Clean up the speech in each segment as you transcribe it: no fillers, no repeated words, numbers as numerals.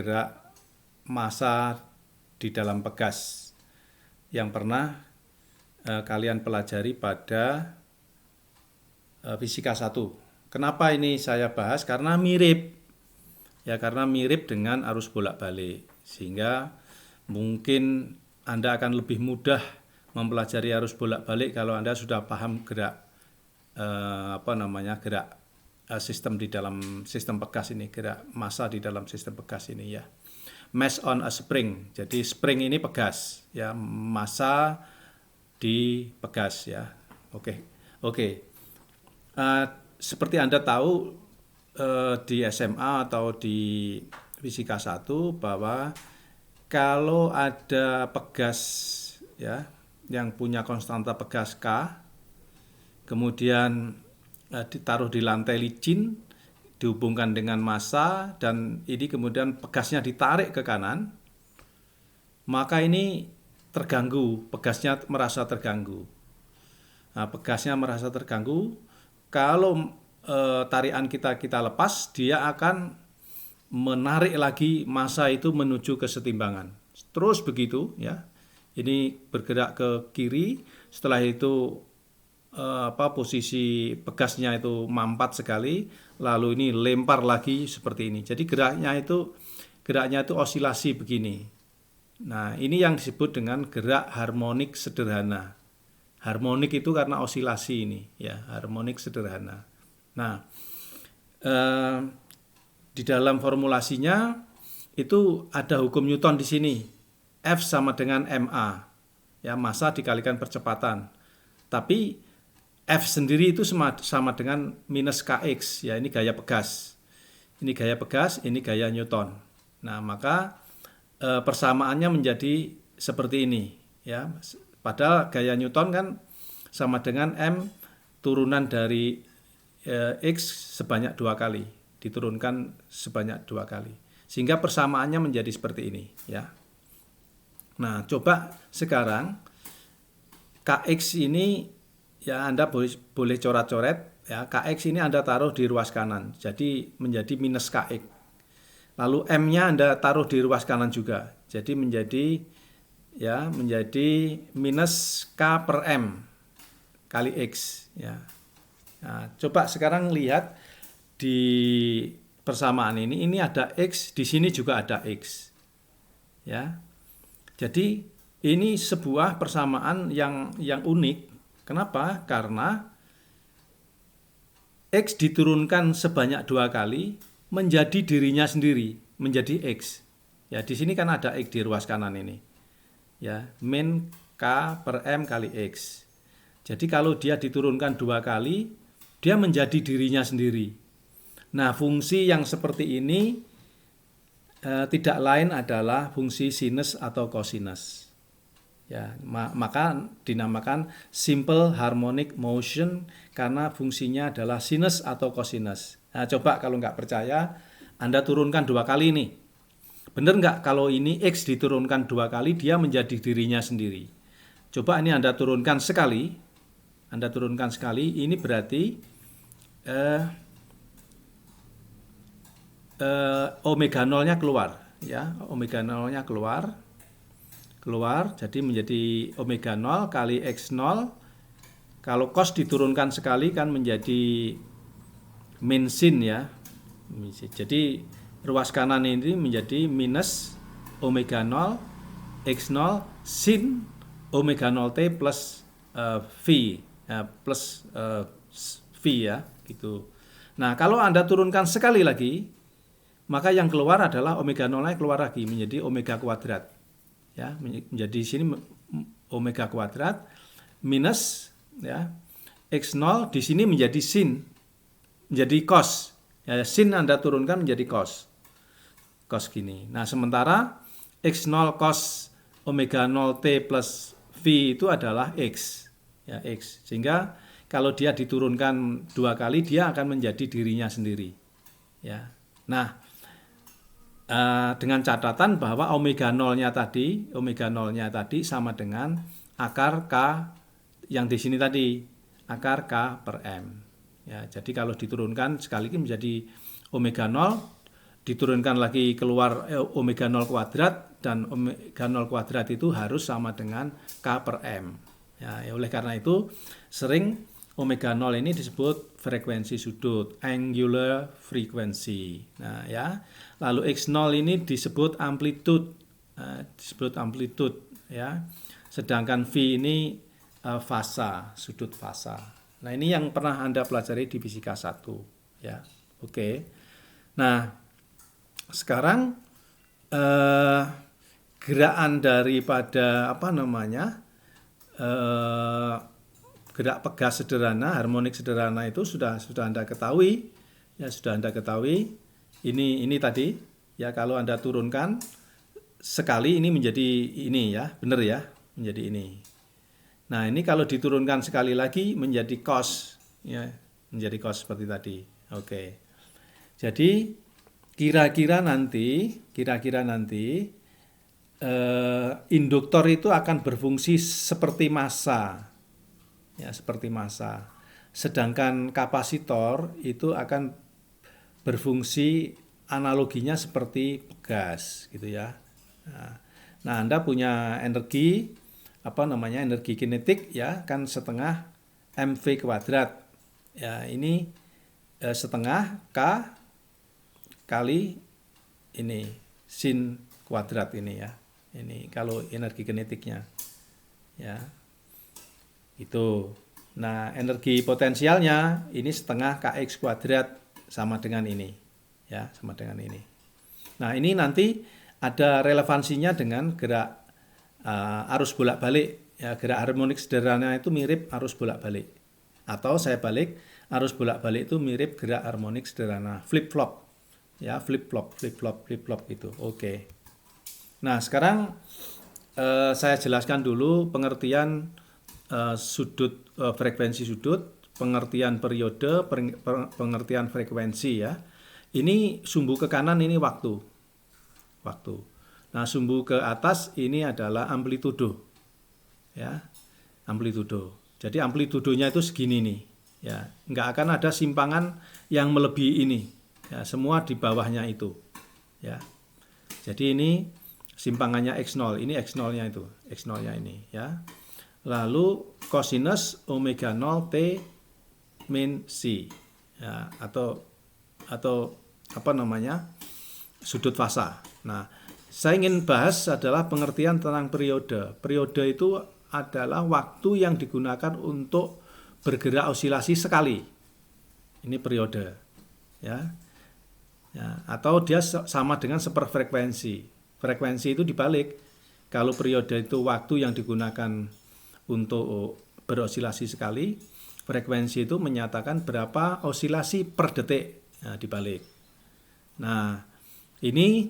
gerak massa di dalam pegas yang pernah kalian pelajari pada fisika 1. Kenapa ini saya bahas? Karena mirip. Ya, karena mirip dengan arus bolak-balik. Sehingga mungkin Anda akan lebih mudah mempelajari arus bolak-balik kalau Anda sudah paham gerak gerak sistem di dalam sistem pegas ini, gerak massa di dalam sistem pegas ini ya. Mass on a spring. Jadi spring ini pegas ya, massa di pegas ya. Oke. Seperti Anda tahu di SMA atau di fisika 1 bahwa kalau ada pegas ya yang punya konstanta pegas K, kemudian ditaruh di lantai licin, dihubungkan dengan massa, dan ini kemudian pegasnya ditarik ke kanan, maka ini terganggu, pegasnya merasa terganggu. Nah, pegasnya merasa terganggu, kalau tarikan kita lepas, dia akan menarik lagi massa itu menuju kesetimbangan. Terus begitu ya. Ini bergerak ke kiri, setelah itu posisi pegasnya itu mampat sekali, lalu ini lempar lagi seperti ini. Jadi geraknya itu osilasi begini. Nah, ini yang disebut dengan gerak harmonik sederhana. Harmonik itu karena osilasi ini, ya, harmonik sederhana. Nah, di dalam formulasinya itu ada hukum Newton di sini. F sama dengan ma, ya, massa dikalikan percepatan. Tapi F sendiri itu sama dengan minus kx, ya, ini gaya pegas. Ini gaya pegas, ini gaya Newton. Nah, maka persamaannya menjadi seperti ini, ya. Padahal gaya Newton kan sama dengan M turunan dari X sebanyak 2 kali, diturunkan sebanyak 2 kali. Sehingga persamaannya menjadi seperti ini, ya. Nah, coba sekarang Kx ini ya Anda boleh coret-coret, ya. Kx ini Anda taruh di ruas kanan, jadi menjadi minus Kx. Lalu M-nya Anda taruh di ruas kanan juga, jadi menjadi minus K per M kali X, ya. Nah, coba sekarang lihat di persamaan ini ada X, di sini juga ada X, ya. Jadi ini sebuah persamaan yang unik. Kenapa? Karena X diturunkan sebanyak 2 kali menjadi dirinya sendiri, menjadi X. Ya, di sini kan ada X di ruas kanan ini. Ya, min K per M kali X. Jadi kalau dia diturunkan 2 kali, dia menjadi dirinya sendiri. Nah, fungsi yang seperti ini tidak lain adalah fungsi sinus atau cosinus. Ya, maka dinamakan simple harmonic motion karena fungsinya adalah sinus atau cosinus. Nah, coba kalau nggak percaya, Anda turunkan 2 kali nih. Benar nggak kalau ini X diturunkan 2 kali, dia menjadi dirinya sendiri? Coba ini Anda turunkan sekali. Ini berarti omega 0-nya keluar, ya. Omega 0-nya keluar, jadi menjadi omega 0 kali X0. Kalau cos diturunkan sekali kan menjadi min sin, ya. Jadi ruas kanan ini menjadi minus omega 0 X0 sin omega 0T plus V, plus V, ya, gitu. Nah, kalau Anda turunkan sekali lagi, maka yang keluar adalah omega 0-nya keluar lagi menjadi omega kuadrat. Ya, menjadi sini omega kuadrat minus, ya, X0 di sini menjadi sin, menjadi cos. Ya, sin Anda turunkan menjadi cos gini. Nah, sementara X0 cos omega 0T plus V itu adalah X, ya, X. Sehingga kalau dia diturunkan 2 kali, dia akan menjadi dirinya sendiri, ya. Nah, dengan catatan bahwa omega 0-nya tadi sama dengan akar K yang di sini tadi, akar K per M. Ya, jadi kalau diturunkan sekali lagi menjadi omega 0, diturunkan lagi keluar omega 0 kuadrat, dan omega 0 kuadrat itu harus sama dengan K per M. Ya, oleh karena itu sering omega 0 ini disebut frekuensi sudut, angular frequency. Nah, ya. Lalu X0 ini disebut amplitude, ya. Sedangkan V ini fasa, sudut fasa. Nah, ini yang pernah Anda pelajari di fisika 1, ya. Oke. Nah, sekarang gerakan daripada gerak pegas sederhana, harmonik sederhana itu sudah Anda ketahui, ya, sudah Anda ketahui. Ini tadi, ya, kalau Anda turunkan sekali ini menjadi ini, ya, benar ya, menjadi ini. Nah, ini kalau diturunkan sekali lagi menjadi cos, ya, menjadi cos seperti tadi. Oke. Jadi kira-kira nanti induktor itu akan berfungsi seperti massa, ya, seperti massa. Sedangkan kapasitor itu akan berfungsi analoginya seperti pegas, gitu ya. Nah, Anda punya energi energi kinetik, ya, kan setengah mv kuadrat. Ya, ini setengah K kali ini sin kuadrat ini, ya. Ini kalau energi kinetiknya, ya. Itu. Nah, energi potensialnya ini setengah Kx kuadrat sama dengan ini, ya, sama dengan ini. Nah, ini nanti ada relevansinya dengan gerak arus bolak-balik, ya. Gerak harmonik sederhana itu mirip arus bolak-balik. Atau saya balik, arus bolak-balik itu mirip gerak harmonik sederhana, flip-flop. Ya, flip-flop gitu. Oke. Nah, sekarang saya jelaskan dulu pengertian frekuensi sudut, pengertian periode, pengertian frekuensi, ya. Ini sumbu ke kanan ini waktu. Nah, sumbu ke atas ini adalah amplitudo, ya, amplitudo. Jadi amplitudonya itu segini nih, ya. Nggak akan ada simpangan yang melebihi ini, ya. Semua di bawahnya itu, ya. Jadi ini simpangannya X0, ini X0-nya itu, X0-nya ini, ya. Lalu cosinus omega 0 T min C, ya, atau sudut fasa. Nah, saya ingin bahas adalah pengertian tentang periode. Periode itu adalah waktu yang digunakan untuk bergerak osilasi sekali. Ini periode, ya. Ya, atau dia sama dengan seperfrekuensi. Frekuensi itu dibalik. Kalau periode itu waktu yang digunakan untuk berosilasi sekali, frekuensi itu menyatakan berapa osilasi per detik. Nah, dibalik. Nah, ini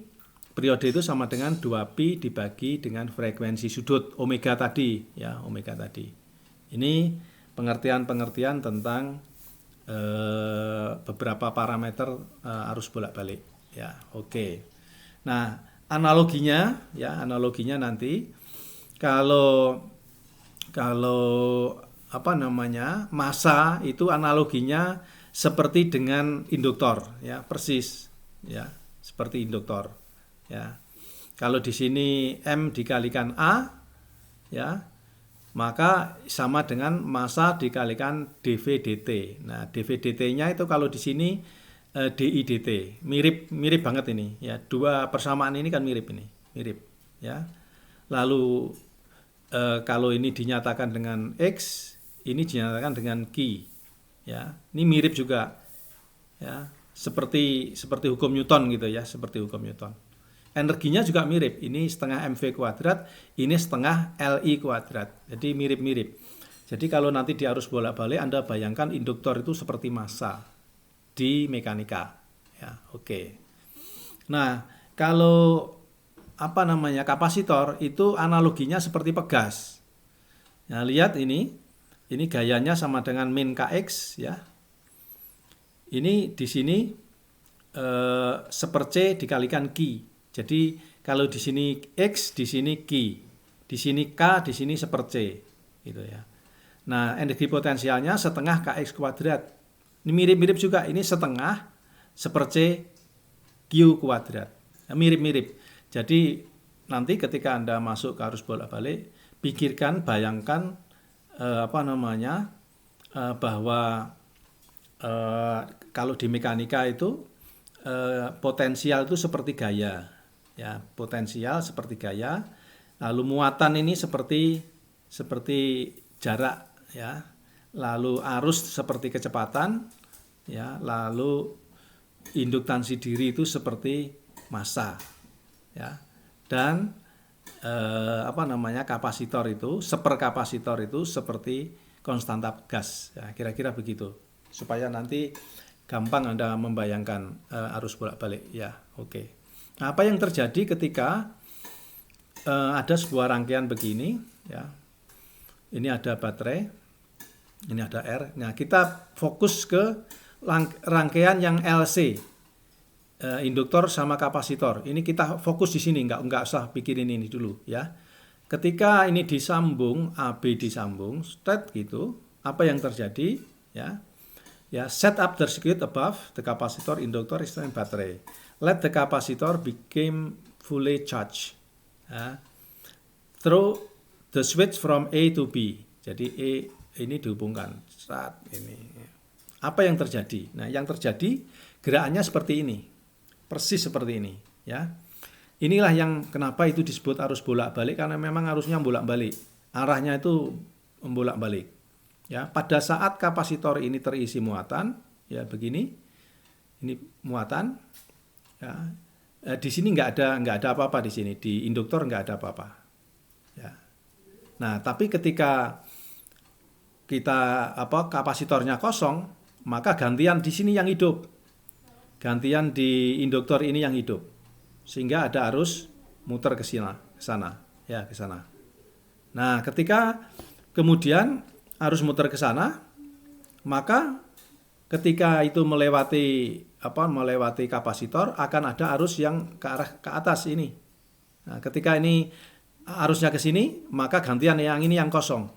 periode itu sama dengan 2pi dibagi dengan frekuensi sudut omega tadi, ya, omega tadi. Ini pengertian tentang beberapa parameter arus bolak-balik, ya. Oke. Nah, analoginya nanti kalau massa itu analoginya seperti dengan induktor, ya, persis, ya, seperti induktor, ya. Kalau di sini M dikalikan A, ya, maka sama dengan massa dikalikan dV dt. Nah, dV dt-nya itu kalau di sini dI dt. Mirip banget ini, ya. Dua persamaan ini kan mirip, ya. Lalu kalau ini dinyatakan dengan X, ini dinyatakan dengan Q, ya. Ini mirip juga, ya. Seperti hukum Newton gitu, ya, seperti hukum Newton. Energinya juga mirip, ini setengah mv kuadrat, ini setengah li kuadrat, jadi mirip-mirip. Jadi kalau nanti di arus bolak-balik Anda bayangkan induktor itu seperti massa di mekanika, ya. Oke. Nah, kalau kapasitor itu analoginya seperti pegas. Nah, lihat ini gayanya sama dengan min Kx, ya. Ini di sini seper C dikalikan Q. Jadi kalau di sini X, di sini Q, di sini K, di sini seper C, gitu, ya. Nah, energi potensialnya setengah Kx kuadrat. Ini mirip-mirip juga, ini setengah seper C Q kuadrat. Mirip-mirip. Jadi nanti ketika Anda masuk ke arus bolak-balik, pikirkan, bayangkan bahwa kalau di mekanika itu potensial itu seperti gaya, ya, potensial seperti gaya, lalu muatan ini seperti jarak, ya, lalu arus seperti kecepatan, ya, lalu induktansi diri itu seperti massa, ya, dan kapasitor itu, seperkapasitor itu seperti konstanta gas, ya, kira-kira begitu, supaya nanti gampang Anda membayangkan arus bolak-balik, ya, oke. Nah, apa yang terjadi ketika ada sebuah rangkaian begini, ya, ini ada baterai, ini ada R. Nah, kita fokus ke rangkaian yang LC, induktor sama kapasitor. Ini kita fokus di sini, nggak usah pikirin ini dulu, ya. Ketika ini disambung, AB disambung, straight gitu, apa yang terjadi, ya? Ya, set up the circuit above the capacitor, inductor, resistor, and battery. Let the capacitor become fully charged. Ya. Through the switch from A to B. Jadi A ini dihubungkan. Saat ini. Apa yang terjadi? Nah, yang terjadi gerakannya seperti ini. Persis seperti ini, ya. Inilah yang kenapa itu disebut arus bolak-balik, karena memang arusnya bolak-balik. Arahnya itu bolak-balik. Ya, pada saat kapasitor ini terisi muatan, ya begini, ini muatan, ya, di sini nggak ada apa-apa di sini, di induktor nggak ada apa-apa, ya. Nah, tapi ketika kita kapasitornya kosong, maka gantian di sini yang hidup, gantian di induktor ini yang hidup, sehingga ada arus muter ke sana, ya, ke sana. Nah, ketika kemudian arus muter ke sana, maka ketika itu melewati kapasitor, akan ada arus yang ke atas ini. Nah, ketika ini arusnya ke sini, maka gantian yang ini yang kosong.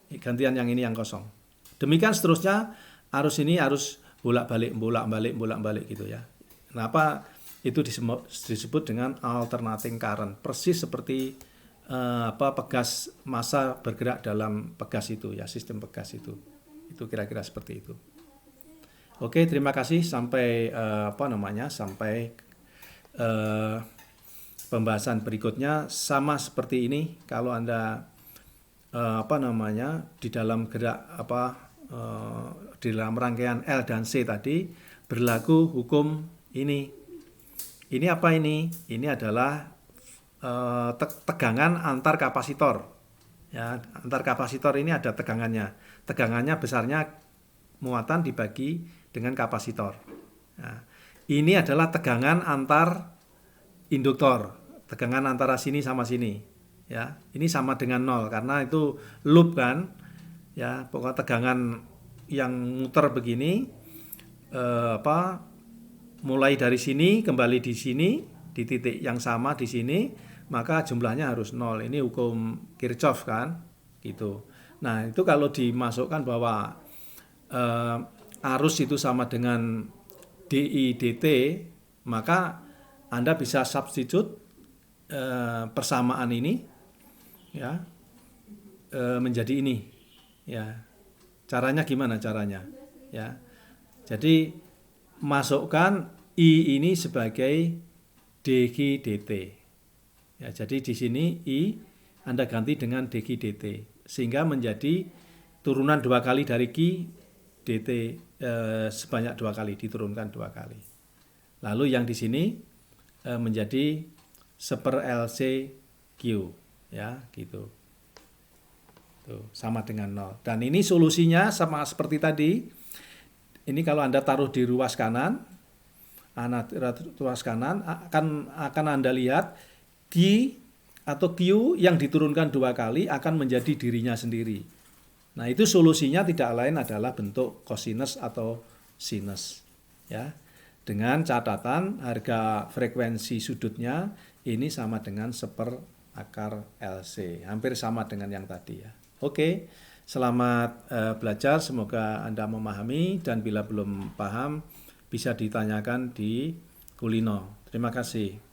Gantian yang ini yang kosong. Demikian seterusnya, arus ini arus bolak-balik gitu, ya. Kenapa itu disebut dengan alternating current, persis seperti pegas massa bergerak dalam pegas itu, ya, sistem pegas itu kira-kira seperti itu. Oke, terima kasih sampai sampai pembahasan berikutnya sama seperti ini. Kalau Anda di dalam gerak di dalam rangkaian L dan C tadi berlaku hukum ini. Ini apa ini? Ini adalah tegangan antar kapasitor, ya. Antar kapasitor ini ada tegangannya besarnya muatan dibagi dengan kapasitor. Nah, ini adalah tegangan antar induktor, tegangan antara sini sama sini, ya. Ini sama dengan 0 karena itu loop kan, ya. Pokoknya tegangan yang muter begini mulai dari sini kembali di sini di titik yang sama di sini, maka jumlahnya harus 0. Ini hukum Kirchhoff kan, gitu. Nah, itu kalau dimasukkan bahwa arus itu sama dengan DI dt, maka Anda bisa substitute persamaan ini, ya, menjadi ini, ya. Caranya gimana caranya? Ya. Jadi masukkan I ini sebagai dg dt. Ya, jadi di sini I Anda ganti dengan dg dt, sehingga menjadi turunan 2 kali dari Q dt, sebanyak 2 kali, diturunkan 2 kali. Lalu yang di sini menjadi seper LC Q, ya, gitu. Tuh, sama dengan 0. Dan ini solusinya sama seperti tadi. Ini kalau Anda taruh di ruas kanan, akan Anda lihat Q atau Q yang diturunkan 2 kali akan menjadi dirinya sendiri. Nah, itu solusinya tidak lain adalah bentuk cosinus atau sinus, ya. Dengan catatan harga frekuensi sudutnya ini sama dengan seper akar LC, hampir sama dengan yang tadi, ya. Oke, selamat belajar, semoga Anda memahami, dan bila belum paham bisa ditanyakan di kulino. Terima kasih.